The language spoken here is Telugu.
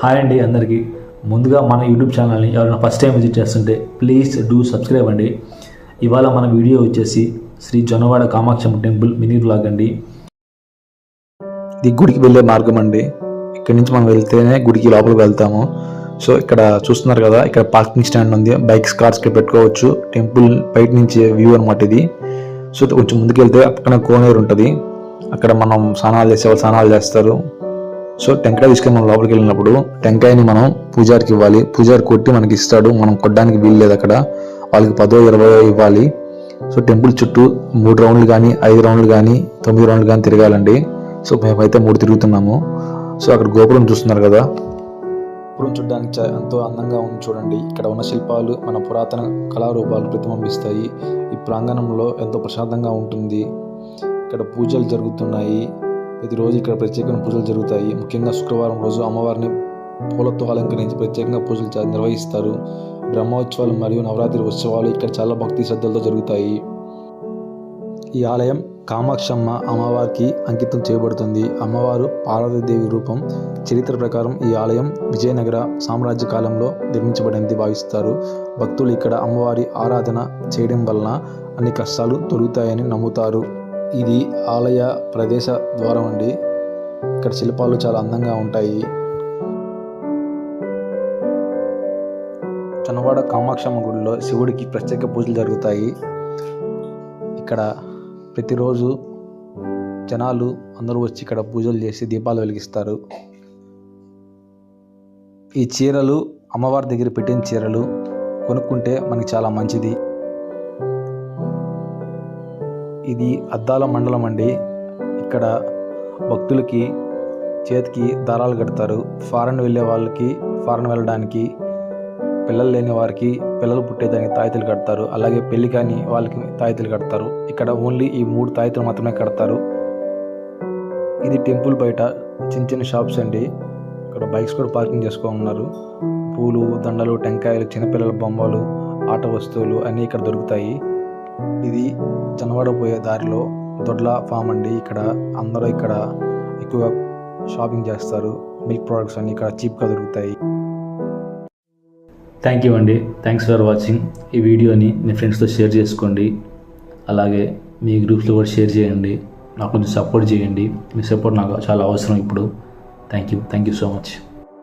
హాయ్ అండి అందరికీ. ముందుగా మన యూట్యూబ్ ఛానల్ని ఎవరైనా ఫస్ట్ టైం విజిట్ చేస్తుంటే ప్లీజ్ డూ సబ్స్క్రైబ్ అండి. ఇవాళ మన వీడియో వచ్చేసి Shri Jonnawada Kamakshamma temple mini vlog అండి. ఇది గుడికి వెళ్ళే మార్గం అండి. ఇక్కడి నుంచి మనం వెళ్తేనే గుడికి లోపలికి వెళ్తాము. సో ఇక్కడ చూస్తున్నారు కదా, ఇక్కడ పార్కింగ్ స్టాండ్ ఉంది. బైక్స్, కార్స్ ఇక్కడ పెట్టుకోవచ్చు. టెంపుల్ బయట నుంచి వ్యూ అనమాట ఇది. సో కొంచెం ముందుకు వెళ్తే పక్కన కోనేరు ఉంటుంది. అక్కడ మనం స్నానాలు చేసేవాళ్ళు స్నానాలు చేస్తారు. సో టెంకాయ తీసుకొని మనం లోపలికి వెళ్ళినప్పుడు టెంకాయని మనం పూజారికి ఇవ్వాలి. పూజారి కొట్టి మనకి ఇస్తాడు. మనం కొట్టడానికి వీలు లేదు. అక్కడ వాళ్ళకి 10, 20 ఇవ్వాలి. సో టెంపుల్ చుట్టూ 3 రౌండ్లు కానీ 5 రౌండ్లు కానీ 9 రౌండ్లు కానీ తిరగాలండి. సో మేమైతే 3 తిరుగుతున్నాము. సో అక్కడ గోపురం చూస్తున్నారు కదా, గోపురం చూడడానికి ఎంతో అందంగా ఉంది. చూడండి, ఇక్కడ ఉన్న శిల్పాలు మన పురాతన కళారూపాలు ప్రతిబింబిస్తాయి. ఈ ప్రాంగణంలో ఎంతో ప్రశాంతంగా ఉంటుంది. ఇక్కడ పూజలు జరుగుతున్నాయి. ప్రతిరోజు ఇక్కడ ప్రత్యేకమైన పూజలు జరుగుతాయి. ముఖ్యంగా శుక్రవారం రోజు అమ్మవారిని పూలతో అలంకరించి ప్రత్యేకంగా పూజలు నిర్వహిస్తారు. బ్రహ్మోత్సవాలు మరియు నవరాత్రి ఉత్సవాలు ఇక్కడ చాలా భక్తి శ్రద్ధలతో జరుగుతాయి. ఈ ఆలయం కామాక్షమ్మ అమ్మవారికి అంకితం చేయబడుతుంది. అమ్మవారు పార్వతీదేవి రూపం. చరిత్ర ప్రకారం ఈ ఆలయం విజయనగర సామ్రాజ్య కాలంలో నిర్మించబడింది భావిస్తారు. భక్తులు ఇక్కడ అమ్మవారి ఆరాధన చేయడం వలన అన్ని కష్టాలు తొలుగుతాయని నమ్ముతారు. ఇది ఆలయ ప్రదేశ ద్వారం అండి. ఇక్కడ శిల్పాలు చాలా అందంగా ఉంటాయి. జొన్నవాడ కామాక్షమ్మ గుడిలో శివుడికి ప్రత్యేక పూజలు జరుగుతాయి. ఇక్కడ ప్రతిరోజు జనాలు అందరూ వచ్చి ఇక్కడ పూజలు చేసి దీపాలు వెలిగిస్తారు. ఈ చీరలు అమ్మవారి దగ్గర పెట్టిన చీరలు కొనుక్కుంటే మనకి చాలా మంచిది. ఇది అద్దాల మండలం అండి. ఇక్కడ భక్తులకి చేతికి దారాలు కడతారు. ఫారెన్ వెళ్ళే వాళ్ళకి ఫారెన్ వెళ్ళడానికి, పిల్లలు లేని వారికి పిల్లలు పుట్టేదానికి తాయితీలు కడతారు. అలాగే పెళ్లి కాని వాళ్ళకి తాయితీలు కడతారు. ఇక్కడ ఓన్లీ ఈ 3 తాయితీలు మాత్రమే కడతారు. ఇది టెంపుల్ బయట చిన్న చిన్న షాప్స్ అండి. ఇక్కడ బైక్స్ కూడా పార్కింగ్ ఉన్నారు. పూలు, దండలు, టెంకాయలు, చిన్నపిల్లల బొమ్మలు, ఆట వస్తువులు అన్నీ ఇక్కడ దొరుకుతాయి. ఇది జొన్నవాడ పోయే దారిలో దొడ్ల ఫామ్ అండి. ఇక్కడ అందరూ ఇక్కడ ఎక్కువగా షాపింగ్ చేస్తారు. మిల్క్ ప్రోడక్ట్స్ అన్ని ఇక్కడ చీప్గా దొరుకుతాయి. థ్యాంక్ యూ అండి. Thanks for watching. ఈ వీడియోని మీ ఫ్రెండ్స్తో షేర్ చేసుకోండి. అలాగే మీ గ్రూప్స్లో కూడా షేర్ చేయండి. నాకు కొంచెం సపోర్ట్ చేయండి. మీ సపోర్ట్ నాకు చాలా అవసరం ఇప్పుడు. Thank you so much.